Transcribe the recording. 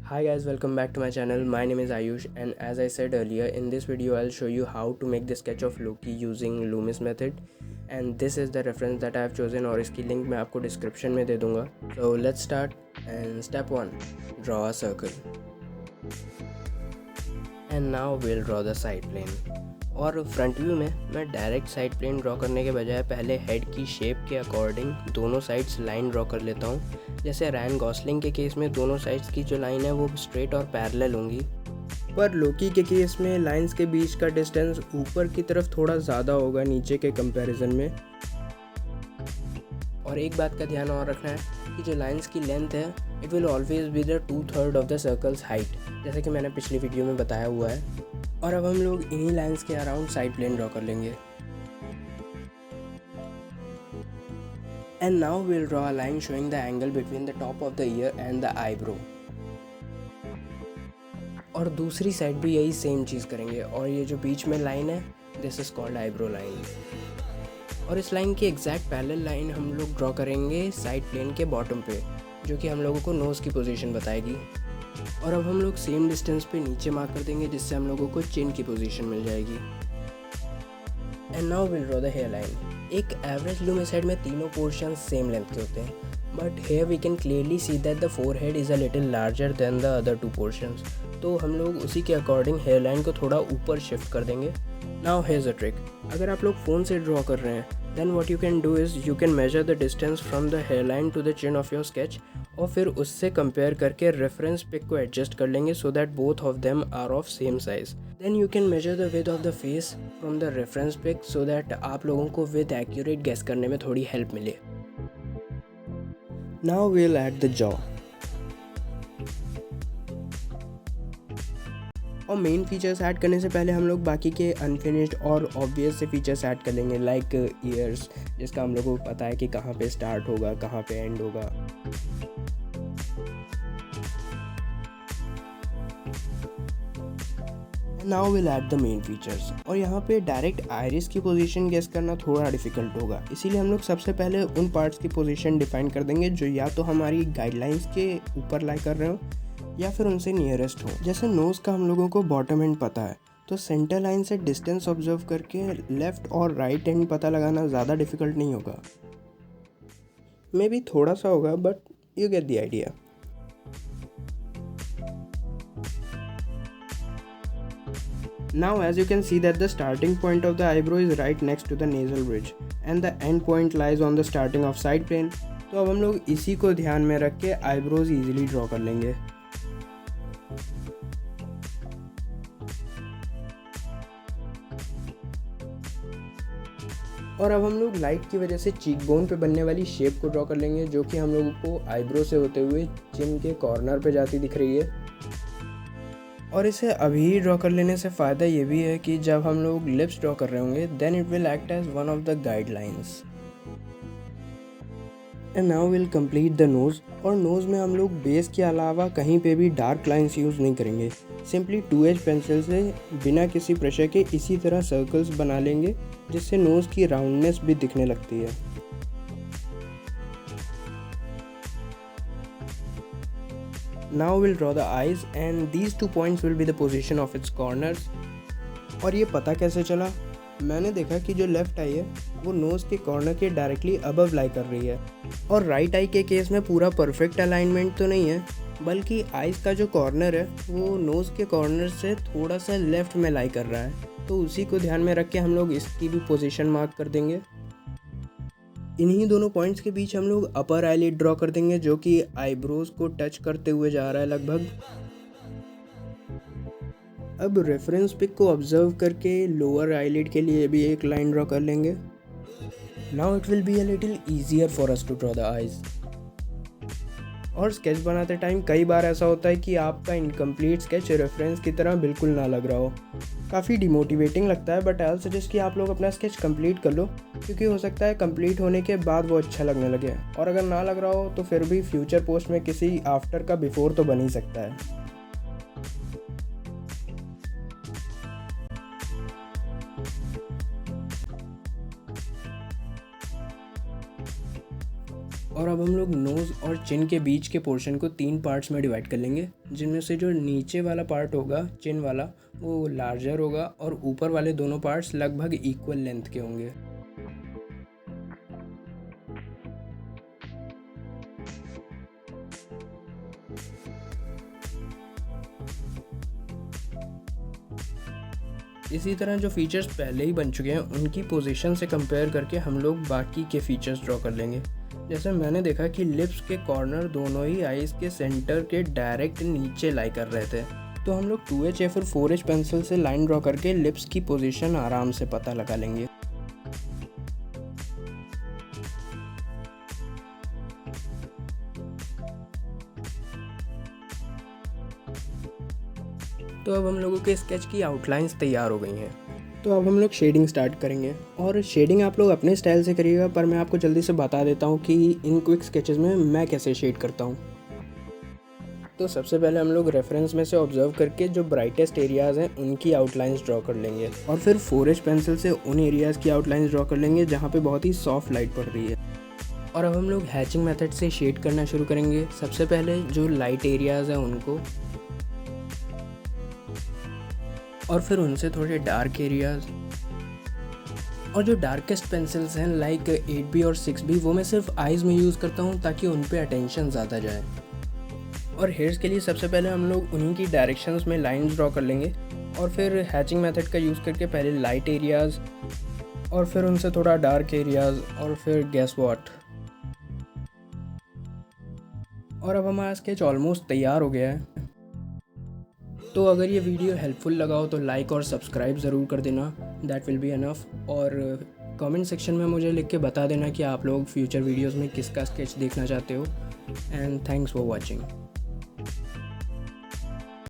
Hi guys, welcome back to my channel. My name is Ayush, and as I said earlier, in this video I'll show you how to make the sketch of Loki using Loomis method, and this is the reference that I have chosen और इसकी link मैं आपको description में दे दूँगा. So let's start. And step 1, draw a circle. And now we'll draw the side plane. और front view में मैं direct side plane draw करने के बजाय पहले हेड की शेप के अकॉर्डिंग दोनों साइड्स लाइन ड्रॉ कर लेता हूँ. जैसे रायन गॉसलिंग के केस में दोनों साइड्स की जो लाइन है वो स्ट्रेट और पैरेलल होंगी, पर लोकी के केस में लाइंस के बीच का डिस्टेंस ऊपर की तरफ थोड़ा ज़्यादा होगा नीचे के कंपैरिजन में. और एक बात का ध्यान और रखना है कि जो लाइंस की लेंथ है it will always be the 2/3 of the circles height, जैसे कि मैंने पिछली वीडियो में बताया हुआ है. और अब हम लोग इन्हीं लाइंस के अराउंड साइड प्लेन ड्रॉ कर लेंगे. And now we'll draw a line showing the angle between the top of the ear and the eyebrow. और दूसरी साइड भी यही सेम चीज़ करेंगे. और ये जो बीच में लाइन है this is called eyebrow line. और इस लाइन की एग्जैक्ट पैरेलल लाइन हम लोग ड्रॉ करेंगे साइड प्लेन के बॉटम पे, जो कि हम लोगों को नोज़ की पोजीशन बताएगी. और अब हम लोग सेम डिस्टेंस पे नीचे मार्क कर देंगे जिससे हम लोगों को चिन की पोजीशन मिल जाएगी. And now will draw the hair line. एक एवरेज लूमिस हेड में तीनों पोर्शन सेम लेंथ के होते हैं, but here we can clearly see that the forehead is a little larger than the other two portions. तो हम लोग उसी के अकॉर्डिंग हेयर लाइन को थोड़ा ऊपर शिफ्ट कर देंगे. Now here's a trick. अगर आप लोग फ़ोन से ड्रॉ कर रहे हैं then what you can do is you can measure the distance from the hair line to the chin of your sketch, और फिर उससे कंपेयर करके रेफरेंस पिक को एडजस्ट कर लेंगे so that both of them are of same size. Then you can measure the width of the face from the reference pic so that आप लोगों को विद एक्यूरेट गेस करने में थोड़ी हेल्प मिले. Now we'll add the jaw. और main features add करने से पहले हम लोग बाकी के अनफिनिश्ड और ऑब्वियस से फीचर्स ऐड कर लेंगे, लाइक ईयर्स, जिसका हम लोगों को पता है कि कहाँ पे स्टार्ट होगा कहाँ पे एंड होगा. Now will add the main features. और यहाँ पे डायरेक्ट आइरिस की पोजीशन गेस करना थोड़ा डिफिकल्ट होगा, इसीलिए हम लोग सबसे पहले उन पार्ट्स की पोजीशन डिफाइन कर देंगे जो या तो हमारी गाइडलाइंस के ऊपर लाई कर रहे हो या फिर उनसे नियरेस्ट हो. जैसे नोज़ का हम लोगों को बॉटम एंड पता है, तो सेंटर लाइन से डिस्टेंस ऑब्जर्व करके लेफ़्ट और राइट एंड पता लगाना ज़्यादा डिफिकल्ट नहीं होगा. मे बी थोड़ा सा होगा but you get the idea. Now as you can see that the starting point of the eyebrow is right next to the nasal bridge and the end point lies on the starting of side plane. तो अब हम लोग इसी को ध्यान में रख के आईब्रोज ईजिली ड्रॉ कर लेंगे. और अब हम लोग लाइट की वजह से चीक बोन पे बनने वाली शेप को ड्रॉ कर लेंगे, जो कि हम लोगों को आईब्रो से होते हुए चिन के कॉर्नर पे जाती दिख रही है. और इसे अभी ड्रॉ कर लेने से फ़ायदा ये भी है कि जब हम लोग लिप्स ड्रॉ कर रहे होंगे then it will act as one of the guidelines. And now will complete the nose. और नोज़ में हम लोग बेस के अलावा कहीं पे भी डार्क लाइंस यूज़ नहीं करेंगे. सिंपली 2H पेंसिल से बिना किसी प्रेशर के इसी तरह सर्कल्स बना लेंगे जिससे नोज़ की राउंडनेस भी दिखने लगती है. Now we'll draw the eyes and these 2 points will be the position of its corners. और ये पता कैसे चला? मैंने देखा कि जो लेफ़्ट आई है वो नोज़ के कॉर्नर के डायरेक्टली अबव लाई कर रही है, और राइट आई के केस में पूरा परफेक्ट अलाइनमेंट तो नहीं है, बल्कि आइज़ का जो कॉर्नर है वो नोज़ के कॉर्नर से थोड़ा सा लेफ़्ट में लाई कर रहा है. तो उसी को ध्यान में रख के हम लोग इसकी भी पोजीशन मार्क कर देंगे. इन्हीं दोनों पॉइंट्स के बीच हम लोग अपर आईलिड ड्रॉ कर देंगे जो कि आईब्रोज को टच करते हुए जा रहा है लगभग. अब रेफरेंस पिक को ऑब्जर्व करके लोअर आईलिड के लिए भी एक लाइन ड्रॉ कर लेंगे. Now it will be a little easier for us to draw the eyes. और स्केच बनाते टाइम कई बार ऐसा होता है कि आपका इनकम्प्लीट स्केच रेफरेंस की तरह बिल्कुल ना लग रहा हो. काफ़ी डिमोटिवेटिंग लगता है, बट आई विल सजेस्ट कि आप लोग अपना स्केच कंप्लीट कर लो, क्योंकि हो सकता है कंप्लीट होने के बाद वो अच्छा लगने लगे. और अगर ना लग रहा हो तो फिर भी फ्यूचर पोस्ट में किसी आफ्टर का बिफोर तो बन ही सकता है. और अब हम लोग नोज़ और चिन के बीच के पोर्शन को 3 पार्ट्स में डिवाइड कर लेंगे, जिनमें से जो नीचे वाला पार्ट होगा चिन वाला वो लार्जर होगा और ऊपर वाले दोनों पार्ट्स लगभग इक्वल लेंथ के होंगे। इसी तरह जो फीचर्स पहले ही बन चुके हैं उनकी पोजीशन से कंपेयर करके हम लोग बाकी के फीचर्स ड्रॉ कर लेंगे। जैसे मैंने देखा कि लिप्स के कॉर्नर दोनों ही आईज के सेंटर के डायरेक्ट नीचे लाई कर रहे थे, तो हम लोग 2H या फिर 4H पेंसिल से लाइन ड्रॉ करके लिप्स की पोजीशन आराम से पता लगा लेंगे। तो अब हम लोगों के स्केच की आउटलाइंस तैयार हो गई हैं, तो अब हम लोग शेडिंग स्टार्ट करेंगे। और शेडिंग आप लोग अपने स्टाइल से करिएगा, पर मैं आपको जल्दी से बता देता हूँ कि इन क्विक स्केचेस में मैं कैसे शेड करता हूँ। तो सबसे पहले हम लोग रेफरेंस में से ऑब्जर्व करके जो ब्राइटेस्ट एरियाज़ हैं उनकी आउटलाइंस ड्रॉ कर लेंगे, और फिर 4H पेंसिल से उन एरियाज़ की आउटलाइंस ड्रॉ कर लेंगे जहाँ पे बहुत ही सॉफ्ट लाइट पड़ रही है। और अब हम लोग हैचिंग मेथड से शेड करना शुरू करेंगे। सबसे पहले जो लाइट एरियाज़ हैं उनको, और फिर उनसे थोड़े डार्क एरियाज़, और जो डार्केस्ट पेंसिल्स हैं लाइक 8B और 6B वो मैं सिर्फ आइज़ में यूज़ करता हूँ ताकि उन पे अटेंशन ज़्यादा जाए। और हेयर्स के लिए सबसे पहले हम लोग उन्हीं की डायरेक्शंस में लाइंस ड्रॉ कर लेंगे, और फिर हैचिंग मेथड का यूज़ करके पहले लाइट एरियाज़ और फिर उनसे थोड़ा डार्क एरियाज़ और फिर गेस व्हाट। और अब हमारा स्केच ऑलमोस्ट तैयार हो गया है। तो अगर ये वीडियो हेल्पफुल लगा हो तो लाइक और सब्सक्राइब ज़रूर कर देना, दैट विल बी इनफ। और कमेंट सेक्शन में मुझे लिख के बता देना कि आप लोग फ्यूचर वीडियोस में किसका स्केच देखना चाहते हो। And thanks for watching.